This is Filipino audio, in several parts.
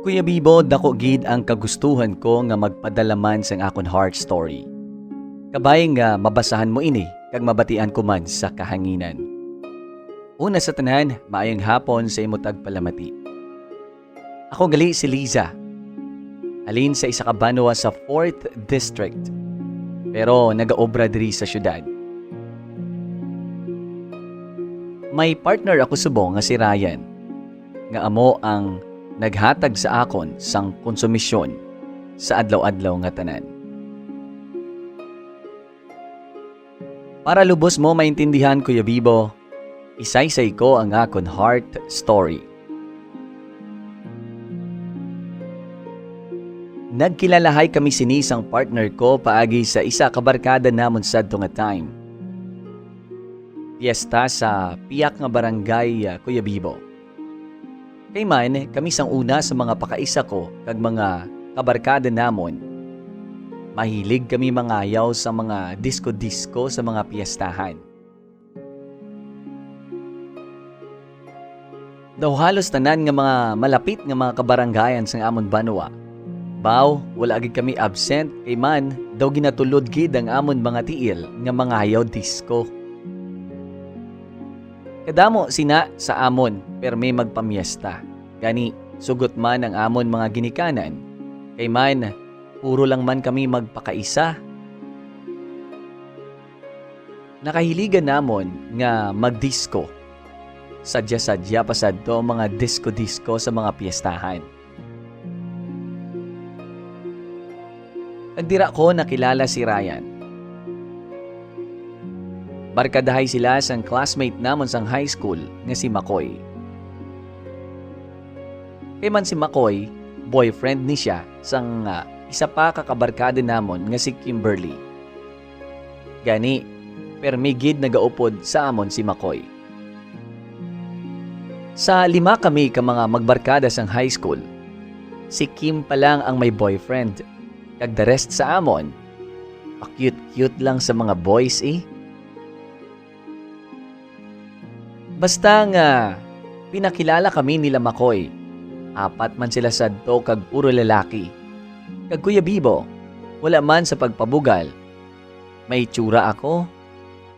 Kuya Bibo, dako gid ang kagustuhan ko nga magpadala man sang akon heart story. Kabay nga mabasahan mo ini kag mabatian ko man sa kahanginan. Una sa tanan, maayong hapon sa imo tagpalamati. Ako gali si Liza. Halin sa isa ka banwa sa 4th District. Pero nagaobra diri sa syudad. May partner ako subong nga si Ryan. Nga amo ang naghatag sa akon sang konsumisyon sa adlaw-adlaw nga tanan. Para lubos mo maintindihan, Kuya Bibo, isaysay ko ang akon heart story. Nagkilalahay kami sinisang partner ko paagi sa isa kabarkada namon sadto nga time. Piyesta sa piyak nga barangay, Kuya Bibo. Kay man, kami sang una sa mga pakaisa ko kag mga kabarkada namon. Mahilig kami mangayaw sa mga disco-disco sa mga piyestahan. Daw halos tanan nga mga malapit nga mga kabarangayan sang amon banwa. Baw, wala gid kami absent kay man daw ginatulod gid ang amon mga tiil nga mangayaw disco. Kadamo sina sa amon per may magpamiesta. Gani sugot man ang amon mga ginikanan. Kay man puro lang man kami magpakaisa. Nakahiligan namon nga magdisco. Sadya-sadya pa sadto mga disco-disco sa mga piyestahan. Nagdira ko nakilala si Ryan. Barkadahay sila sang classmate namon sang high school nga si Makoy. Kay man si Makoy, boyfriend ni siya sang isa pa kakabarkada namon nga si Kimberly. Gani, permigid nagaupod sa amon si Makoy. Sa 5 kami ka mga magbarkada sang high school, si Kim pa lang ang may boyfriend. Kag the rest sa amon, pa-cute-cute lang sa mga boys eh. Basta nga, pinakilala kami nila Makoy. 4 man sila sadto kag puro lalaki. Kag Kuya Bibo, wala man sa pagpabugal. May tsura ako.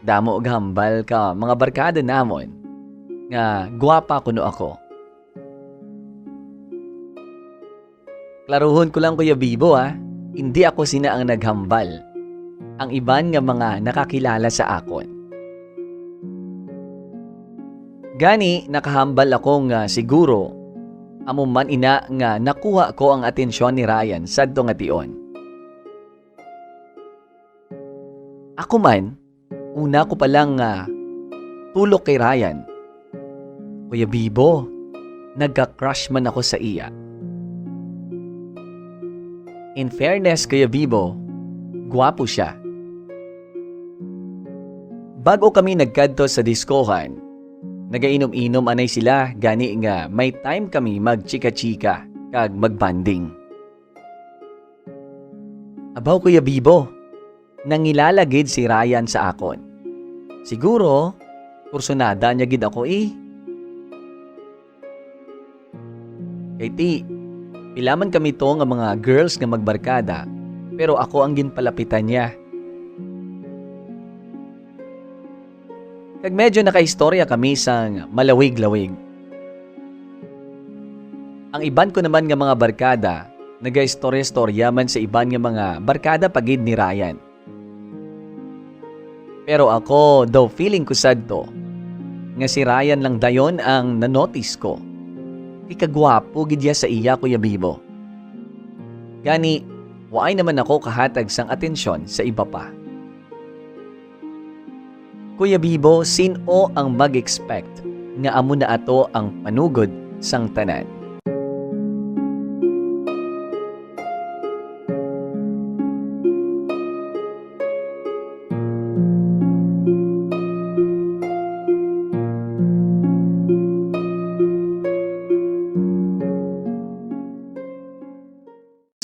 Damo og hambal ka mga barkada namon. Nga gwapa kuno ako. Klaruhon ko lang Kuya Bibo hindi ako sina ang naghambal. Ang iban nga mga nakakilala sa akon. Gani, nakahambal ako nga siguro amo man ina nga nakuha ko ang atensyon ni Ryan sadto nga tion. Ako man, una ko pa lang tulok kay Ryan. Kuya Bibo, nagka-crush man ako sa iya. In fairness, Kuya Bibo, gwapo siya. Bago kami nagkadto sa diskohan, nagainom-inom anay sila gani nga may time kami magchika-chika kag magbanding. Abaw Kuya Bibo, nangilala gid si Ryan sa akon. Siguro, kursunada niya gid ako eh. Kay ti, pilaman kami to nga mga girls nga magbarkada, pero ako ang ginpalapitan niya. Kag medyo nakaistorya kami sang malawig-lawig. Ang iban ko naman nga mga barkada, naga-istorya-istorya man sa iban nga mga barkada pagid ni Ryan. Pero ako, daw feeling ko sadto, nga si Ryan lang dayon ang nanotice ko. Ikagwapo gid sa iya, Kuya Bibo. Gani, waay naman ako kahatag sang atensyon sa iba pa. Kuya Bibo, sino ang mag-expect nga amo na ato ang panugod sang tanan?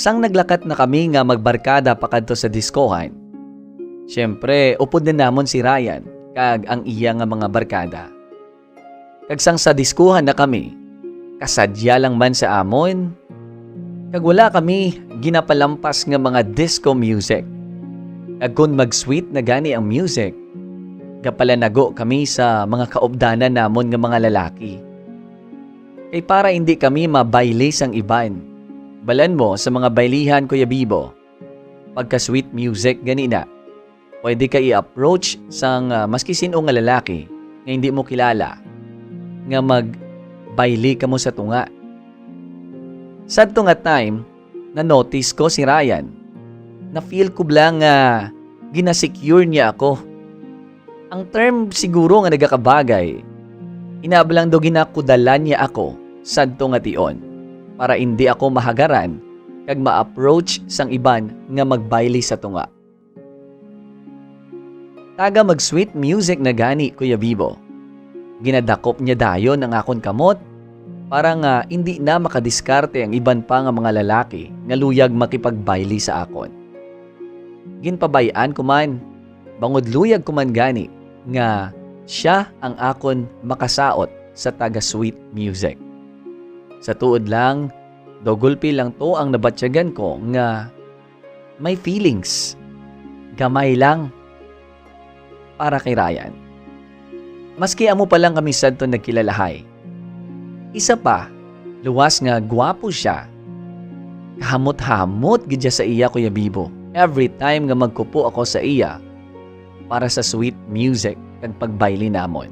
Sang naglakat na kami nga magbarkada pakadto sa diskohan. Siyempre, upod na namon si Ryan kag ang iya nga mga barkada. Kag sang sa diskuhan na kami, kasadya lang man sa amon, Kag wala kami ginapalampas nga mga disco music. Kag kung mag-sweet na gani ang music, kapalanago kami sa mga kaobdanan namon nga mga lalaki. Kay para hindi kami mabayle sang iban. Balan mo sa mga baylihan, Kuya Bibo, pagka sweet music ganina, pwede ka i-approach sang maski sino nga lalaki nga hindi mo kilala nga magbayli ka mo sa tunga. Sadto nga time, na-notice ko si Ryan. Na-feel ko blang ginasecure niya ako. Ang term siguro nga nagakabagay, inabalang do ginakudalan niya ako sadto nga tion para hindi ako mahagaran kag ma-approach sang iban nga magbayli sa tunga. Taga mag-sweet music na gani, Kuya Bibo. Ginadakop niya dayon ang akon kamot para nga hindi na makadiskarte ang iban pa nga mga lalaki nga luyag makipagbayli sa akon. Ginpabayaan ko man, bangod luyag ko man gani nga siya ang akon makasaot sa taga-sweet music. Sa tuod lang, dogulpi lang to ang nabatsyagan ko nga may feelings. Gamay lang para kay Ryan. Maski amo pa lang kami sadto nagkilalahay. Isa pa, luwas nga gwapo siya. Kahamot-hamot gidya sa iya, Kuya Bibo. Every time nga magkupo ako sa iya para sa sweet music kag pagbayli namon.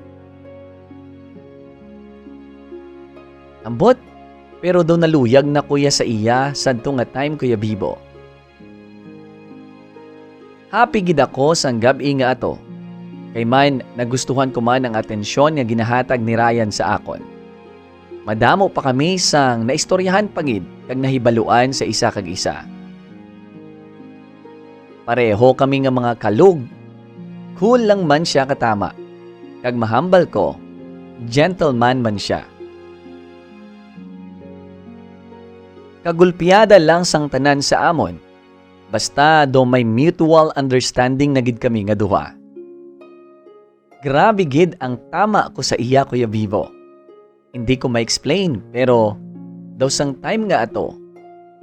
Ambot, pero daw naluyag na kuya sa iya sadto nga time, Kuya Bibo. Happy gid ako sang gabi nga ato. Kay man nagustuhan ko man ang atensyon nga ginahatag ni Ryan sa akon. Madamo pa kami sang naistoryahan pagid kag nahibaluan sa isa kag isa. Pareho kami nga mga kalug. Cool lang man siya katama. Kag mahambal ko, gentleman man siya. Kagulpiyada lang sang tanan sa amon. Basta do may mutual understanding na gid kami nga duha. Grabe gid ang tama ko sa iya, Kuya Bibo. Hindi ko ma-explain, pero daw sang time nga ato,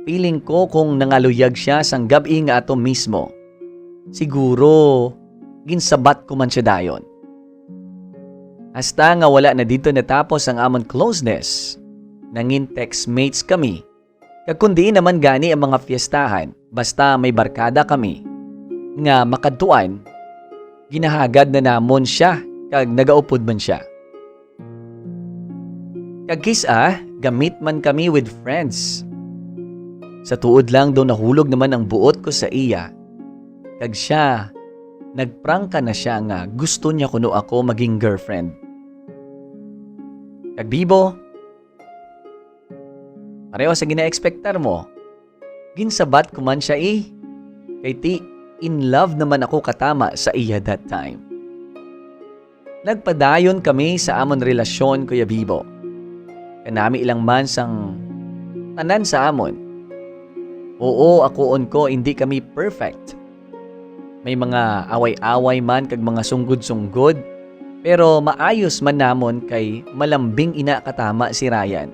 feeling ko kung nangaluyag siya sang gabi nga ato mismo. Siguro, ginsabat ko man siya dayon. Hasta nga wala na dito natapos ang amon closeness. Nangin textmates kami. Kag kundi naman gani ang mga fiestahan, basta may barkada kami. Nga makadtuan, ginahagad na namon siya kag nagaupod man siya. Kag kisa, gamit man kami with friends. Sa tuod lang daw nahulog naman ang buot ko sa iya. Kag siya, nagprangka na siya nga gusto niya kuno ako maging girlfriend. Kag Bibo, pareho sa gina-expectar mo, ginsabat ko man siya Kay ti, in love naman ako katama sa iya that time. Nagpadayon kami sa amon relasyon, Kuya Bibo. Kanami ilang man sang tanan sa amon. Oo, akoon ko hindi kami perfect. May mga away-away man kag mga sunggod-sunggod, pero maayos man namon kay malambing ina katama si Ryan.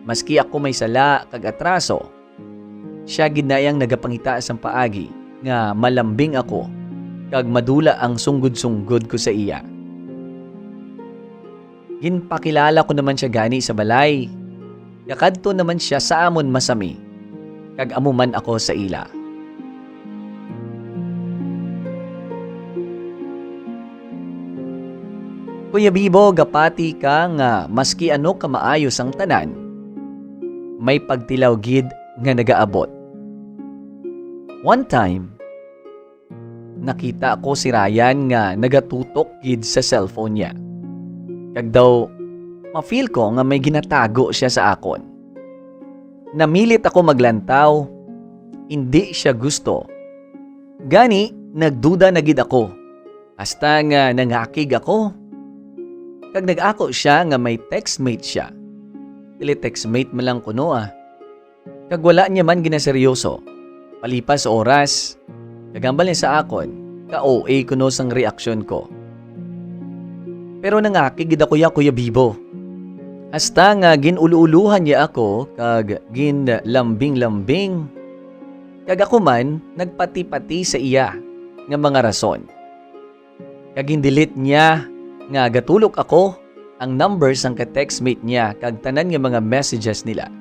Maski ako may sala kag atraso, siya ginayang nagapangita sang paagi nga malambing ako kag madula ang sunggod-sunggod ko sa iya. Ginpakilala ko naman siya gani sa balay. Yakadto naman siya sa amon masami. Kag amo man ako sa ila. Kuya Bibo, gapati ka nga maski ano ka maayos ang tanan, may pagtilaw gid nga nagaabot. One time, nakita ko si Ryan nga nagatutok gid sa cellphone niya. Kag daw, ma-feel ko nga may ginatago siya sa akon. Namilit ako maglantaw, hindi siya gusto. Gani, nagduda na gid ako. Hasta nga nangakig ako. Kag nag-ako siya nga may textmate siya. Tele-textmate mo lang kuno Kag wala niya man ginaseryoso. Palipas oras, kagambal niya sa akon, ka-OA kuno sang reaksyon ko. Pero nangakigid ako Kuya Bibo. Hasta nga ginuluuluhan niya ako kag ginlambing-lambing. Kag ako man nagpati-pati sa iya nga mga rason. Kag gindelete niya nga gatulok ako ang numbers ang ka-textmate niya kag tanan nga mga messages nila.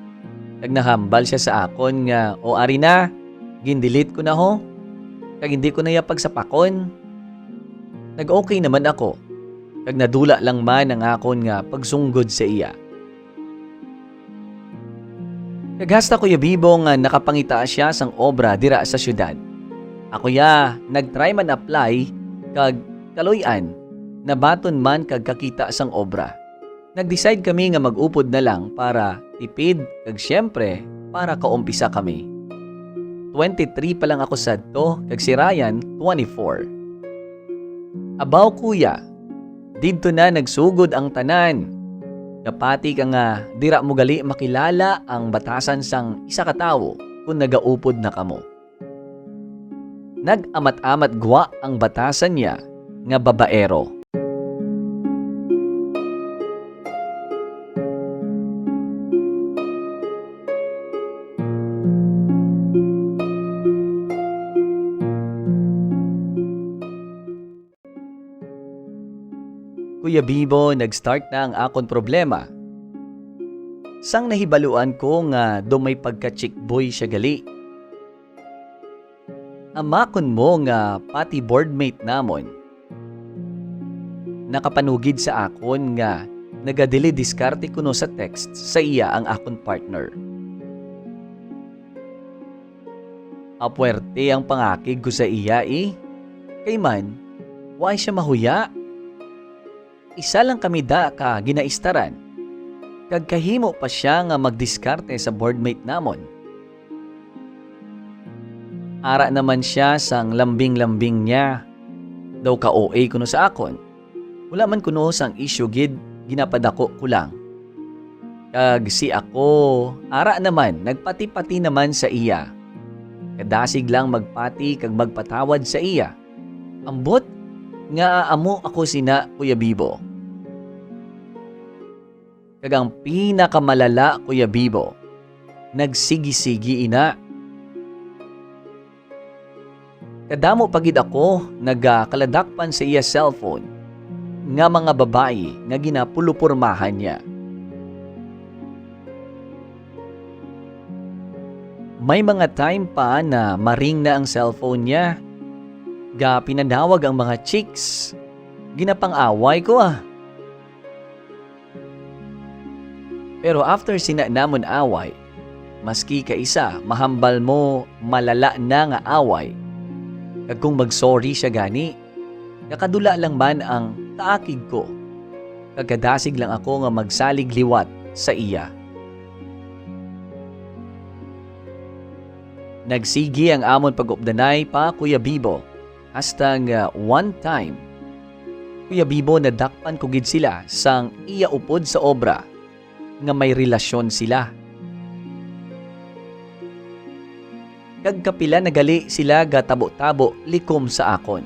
Kag nahambal siya sa akon nga o ari na gindelete ko na ho. Kag hindi ko na iya pagsapakon. Nag-okay naman ako. Kag nadula lang man ang akon nga pagsunggod sa iya. Kaghasta Kuya Bibo nga nakapangita siya sang obra dira sa syudad. Ako ya nagtry man apply kag kaluy-an nabaton man kag kakita sang obra. Nag-decide kami nga mag-upod na lang para tipid kag syempre para kaumpisa kami. 23 pa lang ako sadto kag si Ryan 24. Abaw kuya, didto na nagsugod ang tanan. Kapati ka nga dira mo gali makilala ang batasan sang isa ka tawo kung nagaupod na kamo. Nag-amat-amat gwa ang batasan niya nga babaero. Kuya Bibo, nag-start na ang akon problema. Sang nahibaluan ko nga do may pagka-chick boy siya gali. Amakon mo nga pati boardmate namon. Nakapanugid sa akon nga nagadili diskarte kuno sa text sa iya ang akon partner. Apwerte ang pangakig ko sa iya Kay man, why siya mahuya? Isa lang kami da ka ginaistaran. Kag kahimo pa siya nga magdiskarte sa boardmate namon. Ara naman siya sang lambing-lambing niya. Daw ka OA kuno sa akon. Wala man kuno sang issue gid, ginapadako ko lang. Kag si ako, ara naman, nagpati-pati naman sa iya. Kadasig lang magpati kag magpatawad sa iya. Ambot nga amo ako sina Kuya Bibo. Kag ang pinakamalala Kuya Bibo, nagsigi-sigi ina. Kadamo pagid ako nagakaladakpan sa iya cellphone nga mga babae nga ginapulupurmahan niya. May mga time pa na maring na ang cellphone niya. Ga pinadawag ang mga chicks. Ginapang-away ko Pero after sina namon away, maski ka isa, mahambal mo malala na nga away. Kag kung mag-sorry siya gani, nakadula lang man ang kaakig ko. Kagkadasig lang ako nga magsalig liwat sa iya. Nagsigi ang amon pag-updanay pa Kuya Bibo. Hasta nga one time, Kuya Bibo nadakpan ko gid sila sang iya upod sa obra nga may relasyon sila. Kag kapila nagali sila gatabo-tabo likom sa akon.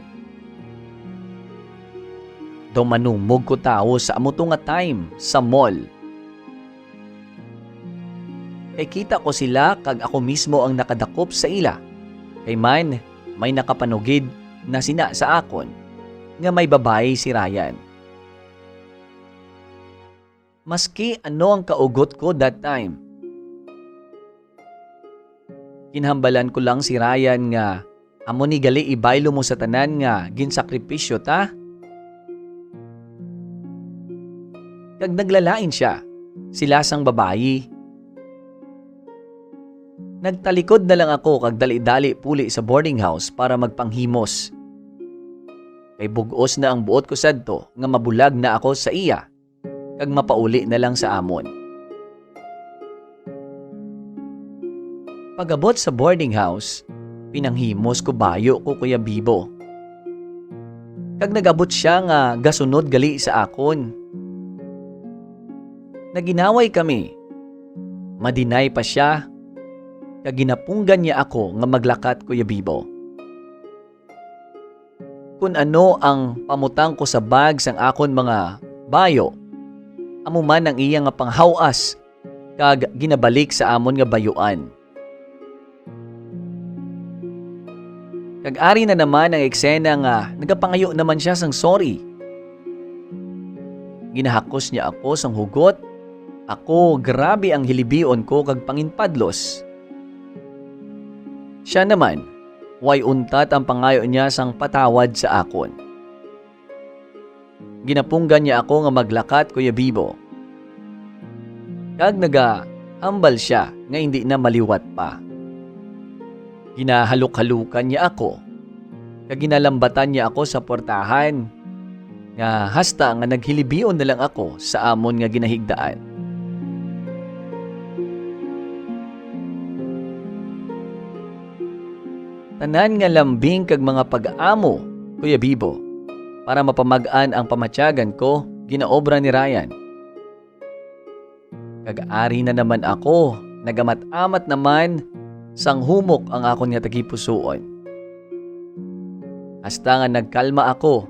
Do manumog ko tao sa amuto nga time sa mall. Kay kita ko sila kag ako mismo ang nakadakop sa ila. Kay man may nakapanugid na sina sa akon nga may babae si Ryan. Maski ano ang kaugot ko that time. Kinhambalan ko lang si Ryan nga amo ni gali ibaylo mo sa tanan nga ginsakripisyo ta. Kag naglalain siya, sila sang babayi. Nagtalikod na lang ako kag dali-dali puli sa boarding house para magpanghimos. Kay bugos na ang buot ko sadto nga mabulag na ako sa iya kag mapauli na lang sa amon. Pagabot sa boarding house, pinanghimos ko bayo ko Kuya Bibo. Kag nagabot siya nga gasunod gali sa akon. Naginaway kami. Madinay pa siya. Kag ginapunggan niya ako nga maglakat Kuya Bibo. Kung ano ang pamutang ko sa bag sang akon mga bayo, amo man ang iya nga panghawas kag ginabalik sa amon nga bayuan. Kag ari na naman ang eksena nga nagapangayo naman siya sang sorry. Ginahakos niya ako sang hugot. Ako, grabe ang hilibion ko kag panginpadlos. Siya naman, way untat ang pangayo niya sang patawad sa akon. Ginapunggan niya ako nga maglakat, Kuya Bibo. Kag hambal siya nga hindi na maliwat pa. Ginahaluk-halukan niya ako. Kag ginalambatan niya ako sa portahan. Nga hasta nga naghilibion na lang ako sa amon nga ginahigdaan. Tanan nga lambing kag mga pag-amo, Kuya Bibo, para mapamagaan ang pamatyagan ko, ginaobra ni Ryan. Kag-ari na naman ako, nagamat-amat naman, sang humok ang akon nga tagipusoon. Hasta nga nagkalma ako,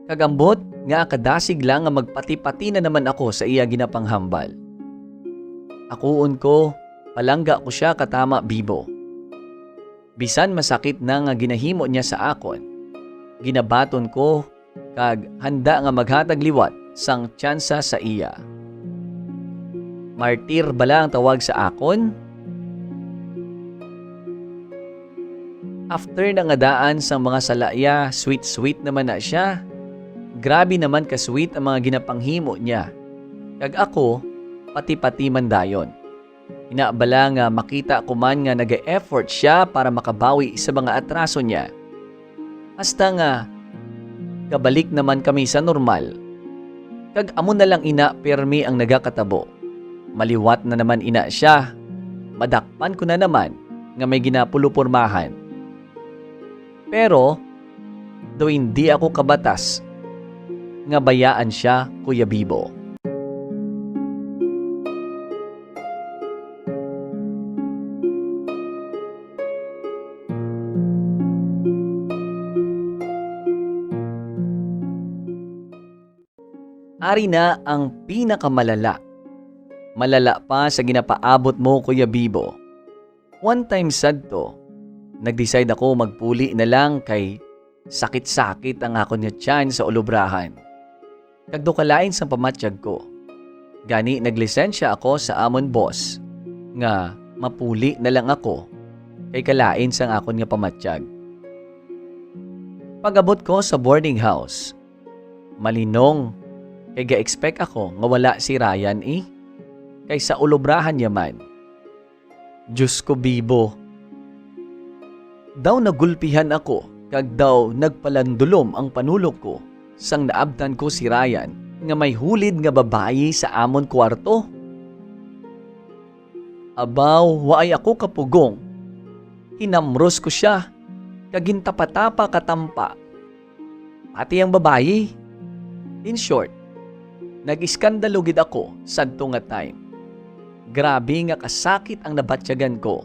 kagambot nga kadasig lang nga magpati-pati na naman ako sa iya ginapanghambal. Akuon ko, palangga ko siya katama, Bibo. Bisan masakit na nga ginahimo niya sa akon, ginabaton ko kag handa nga maghatag liwat sang tsansa sa iya. Martir bala ang tawag sa akon? After na nga daan sang mga salaya, sweet-sweet naman na siya. Grabe naman ka-sweet ang mga ginapanghimo niya. Kag ako, pati-pati man dayon. Inaabala nga makita ko man nga nag-e-effort siya para makabawi sa mga atraso niya. Hasta nga, kabalik naman kami sa normal. Kag amo na lang ina permi ang nagakatabo. Maliwat na naman ina siya. Madakpan ko na naman nga may ginapulupurmahan. Pero, do hindi ako kabatas, nga bayaan siya, Kuya Bibo. Ari na ang pinakamalala. Malala pa sa ginapaabot mo, Kuya Bibo. One time sad to, nag-decide ako magpuli na lang kay sakit-sakit ang ako niya tiyan sa ulubrahan. Kagdukalain sa pamatsyag ko. Gani naglisensya ako sa amon boss nga mapuli na lang ako kay kalain sang akon nga pamatsyag. Pag-abot ko sa boarding house, malinong kay ga-expect ako nga wala si Ryan kay sa ulubrahan niya man. Diyos ko, Bibo. Daw nagulpihan ako kag daw nagpalandulom ang panulok ko sang naabtan ko si Ryan nga may hulid nga babayi sa amon kwarto. Abaw, waay ako kapugong. Hinamros ko siya kag gintapa-tapa katampa. Pati ang babayi. In short, nag-iskandalo gid ako sadto nga time. Grabe nga kasakit ang nabatsyagan ko.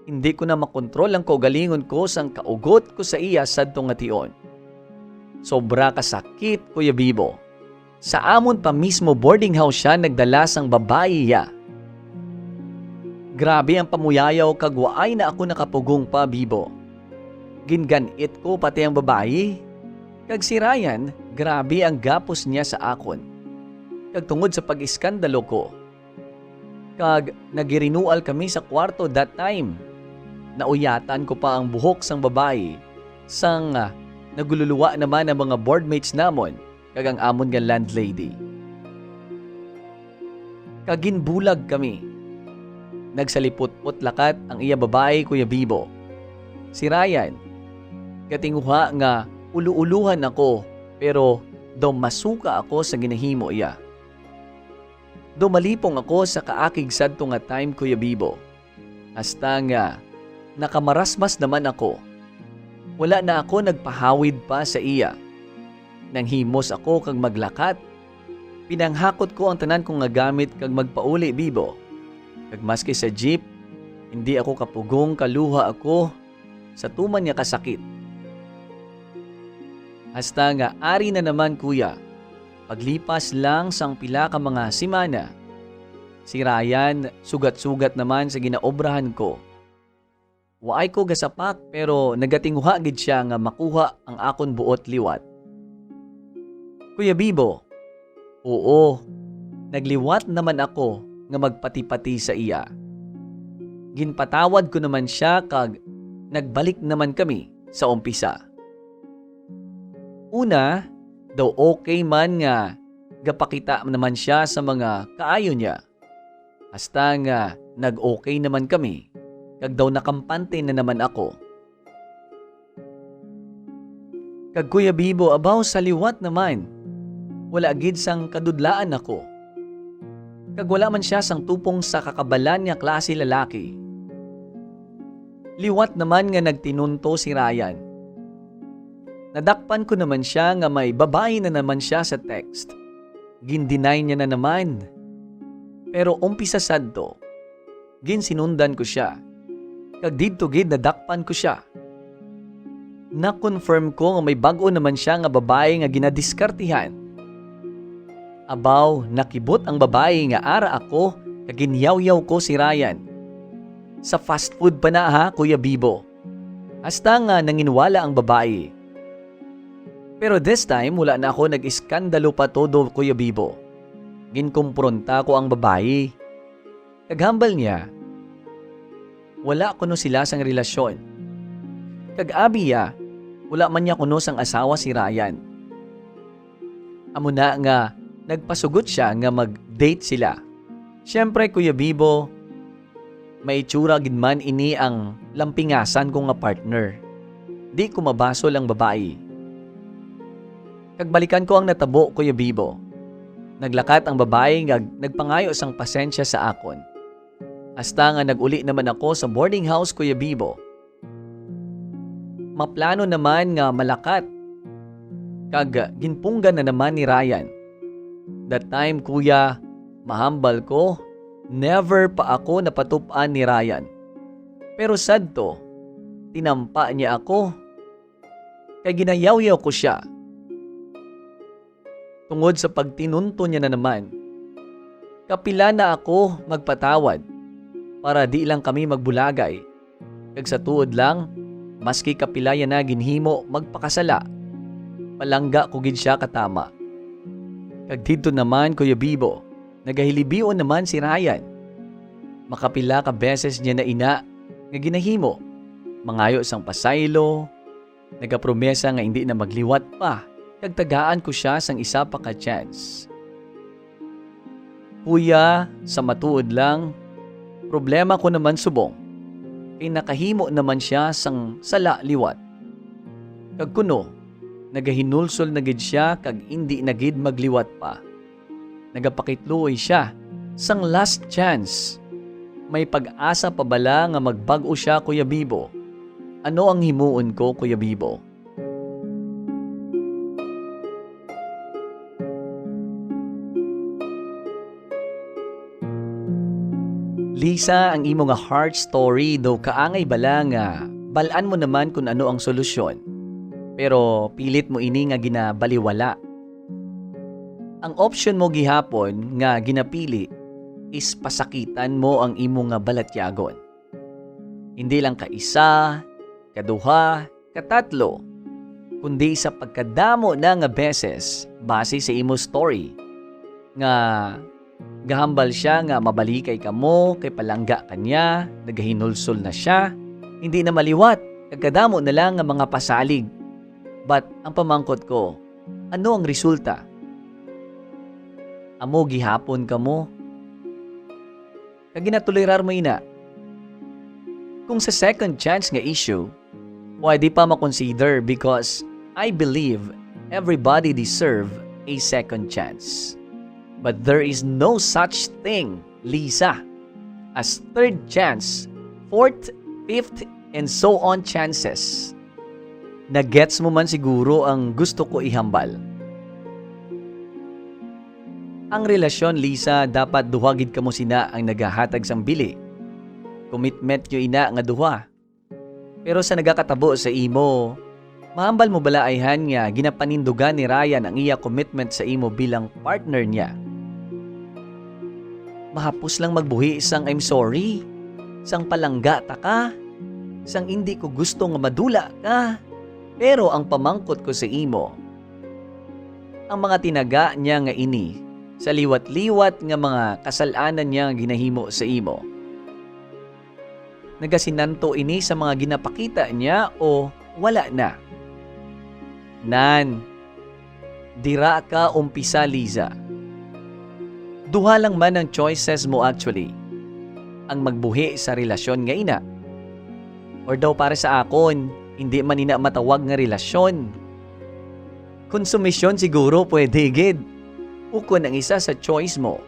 Hindi ko na makontrol ang kaugalingon ko sang kaugot ko sa iya sadto nga tion. Sobra kasakit, Kuya Bibo. Sa amon pa mismo boarding house siya nagdala sang babae ya. Grabe ang pamuyayaw kag waay na ako nakapugong pa, Bibo. Ginganit ko pati ang babae. Kag si Ryan, grabe ang gapos niya sa akon. Kag tungod sa pag-iskandalo ko. Kag nagirinual kami sa kwarto that time. Nauyatan ko pa ang buhok sang babae. Sang nagululuwa naman ang mga boardmates namon kag ang amon nga landlady. Kaginbulag kami. Nagsalipot-pot lakat ang iya babae, Kuya Bibo. Si Ryan, katinguha nga ulu-uluhan ako pero daw masuka ako sa ginahimo iya. Dumalipong ako sa kaakig sadto nga time, Kuya Bibo. Hasta nga nakamarasmas naman ako. Wala na ako nagpahawid pa sa iya. Nang himos ako kag maglakat. Pinanghakot ko ang tanan kong nga gamit kag magpauli, Bibo. Kag maski sa jeep, hindi ako kapugong kaluha ako sa tuman nga kasakit. Hasta nga ari na naman, Kuya. Paglipas lang sang pila ka mga simana, si Ryan sugat-sugat naman sa ginaobrahan ko. Waay ko gasapak pero nagatinguha gid siya nga makuha ang akon buot liwat. Kuya Bibo, oo, nagliwat naman ako nga magpati-pati sa iya. Ginpatawad ko naman siya kag nagbalik naman kami sa umpisa. Una, daw okay man nga gapakita naman siya sa mga kaayo niya. Hasta nga nag-okay naman kami, kag daw nakampante na naman ako. Kag Kuya Bibo, abaw sa liwat naman, wala gid sang kadudlaan ako. Kag wala man siya sang tupong sa kakabalan niya klase lalaki. Liwat naman nga nagtinunto si Ryan. Nadakpan ko naman siya nga may babae na naman siya sa text. Gindinay niya na naman. Pero umpisa sadto, ginsinundan ko siya. Kag didto gid nadakpan ko siya. Na-confirm ko nga may bago naman siya nga babae nga ginadiskartihan. Abaw, nakibot ang babae nga ara ako kag ginyaw-yaw ko si Ryan. Sa fast food pa na ha, Kuya Bibo. Hasta nga nanginwala ang babae. Pero this time, wala na ako nag-iskandalo pa todo, Kuya Bibo. Ginkumpronta ko ang babae. Kaghambal niya, wala kuno sila sang relasyon. Kag-abi ya, wala man niya kuno sang asawa si Ryan. Amo na nga, nagpasugot siya nga mag-date sila. Siyempre, Kuya Bibo, may itsura gid man ini ang lampingasan ko nga partner. Di ko mabasol ang babae. Kagbalikan ko ang natabo, Kuya Bibo. Naglakat ang babae nga nagpangayo sang pasensya sa akon. Hasta nga nag-uli naman ako sa boarding house, Kuya Bibo. Maplano naman nga malakat. Kag ginpunggan na naman ni Ryan. That time, Kuya, mahambal ko, never pa ako napatupan ni Ryan. Pero sadto, tinampa niya ako. Kay ginayaw-yaw ko siya. Tungod sa pagtinunto niya na naman, kapila na ako magpatawad para di lang kami magbulagay. Kag sa tuod lang, maski kapila yan na ginhimo magpakasala, palangga ko gid siya katama. Kag dito naman, Kuya Bibo, nagahilibion naman si Ryan. Makapila ka beses niya na ina nga ginahimo, mangayo sang pasaylo, nagapromesa nga hindi na magliwat pa. Kagtagaan ko siya sang isa pa ka chance. Kuya, sa matuod lang, problema ko naman subong. Kay nakahimo naman siya sang sala liwat. Kag kuno, nagahinulsol na gid siya kag hindi na gid magliwat pa. Nagapakitluoy siya sang last chance. May pag-asa pa bala nga magbag-o siya, Kuya Bibo? Ano ang himuon ko, Kuya Bibo? Lisa, ang imo nga heart story do kaangay bala nga balaan mo naman kung ano ang solusyon. Pero pilit mo ini nga ginabaliwala. Ang option mo gihapon nga ginapili is pasakitan mo ang imo nga balatyagon. Hindi lang kaisa, kaduha, katatlo, kundi sa pagkadamo na nga beses base sa imo story nga gahambal siya nga mabalikay ka mo, kay palangga kanya, nagahinulsol na siya, hindi na maliwat, kagkadamo na lang nga mga pasalig. But ang pamangkot ko, ano ang resulta? Amo gihapon ka mo? Kaginatulirar mo ina. Kung sa second chance nga issue, why di pa makonsider because I believe everybody deserve a second chance. But there is no such thing, Lisa, as third chance, fourth, fifth, and so on chances. Nagets mo man siguro ang gusto ko ihambal. Ang relasyon, Lisa, dapat duhagid kamo sina ang nagahatag sang bili. Commitment nyo ina nga duha. Pero sa nagakatabo sa imo, Mahambal mo balaayhan nga ginapanindugan ni Ryan ang iya commitment sa imo bilang partner niya. Mahapos lang magbuhi isang I'm sorry, sang palangga ta ka, sang hindi ko gusto nga madula ka. Pero ang pamangkot ko sa imo, ang mga tinaga niya nga ini, sa liwat-liwat nga mga kasalanan niya nga ginahimo sa imo. Nagasinanto ini sa mga ginapakita niya o wala na? Nan, dira ka umpisa, Liza. Duha lang man ang choices mo actually. Ang magbuhi sa relasyon nga ina. Or daw para sa akon, hindi man ina matawag nga relasyon. Konsumisyon siguro pwede gid. Ukon ang isa sa choice mo.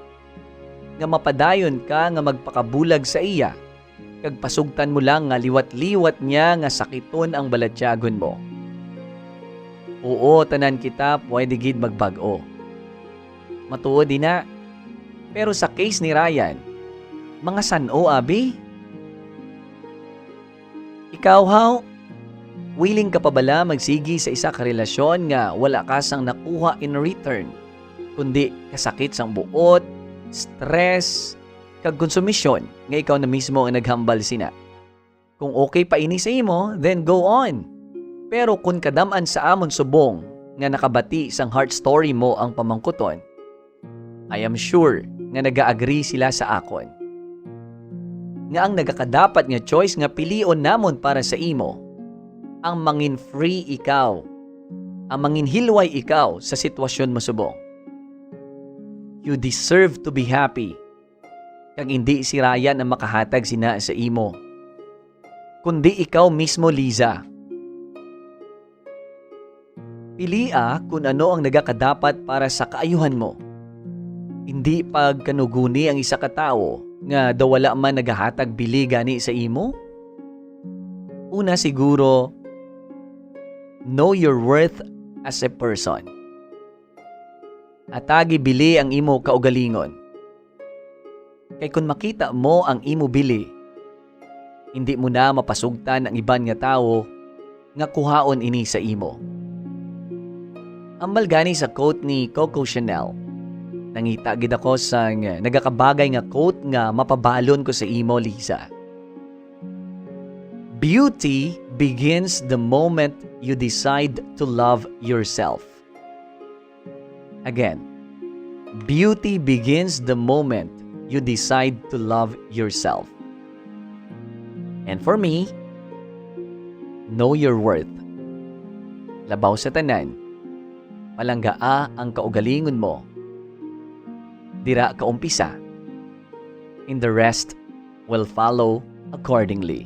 Nga mapadayon ka nga magpakabulag sa iya. Kag pasugtan mo lang nga liwat-liwat niya nga sakiton ang balatyagon mo. Oo, tanan kita pwede gid magbag-o. Matuod din na. Pero sa case ni Ryan, mga san-o abi? Ikaw how? Willing ka pa bala magsigi sa isa ka relasyon nga wala ka sang nakuha in return, kundi kasakit sang buot, stress, kag konsumisyon nga ikaw na mismo ang naghambal sina. Kung okay pa ini sa imo, then go on. Pero kung kadaman sa amon subong nga nakabati sang heart story mo ang pamangkuton, I am sure nga naga-agree sila sa akon. Nga ang nagakadapat nga choice nga pilion namon para sa imo, ang mangin free ikaw, ang mangin hilway ikaw sa sitwasyon mo subong. You deserve to be happy. Kag hindi si Ryan ang makahatag sina sa imo, kundi ikaw mismo, Liza. Pilia kung ano ang nagakadapat para sa kaayuhan mo. Hindi pagkanuguni ang isa ka tao nga daw wala man nagahatag bili gani sa imo. Una siguro, know your worth as a person. Atagi bili ang imo kaugalingon. Kay kung makita mo ang imo bili, hindi mo na mapasugtan ang iban nga tao nga kuhaon ini sa imo. Ambal gani sa quote ni Coco Chanel. Nangita gid ako sa nagakabagay nga quote nga mapabalon ko sa imo, Liza. Beauty begins the moment you decide to love yourself. Again, beauty begins the moment you decide to love yourself. And for me, know your worth. Labaw sa tanan, palanggaa ang kaugalingon mo. Dira ka umpisa, and the rest will follow accordingly.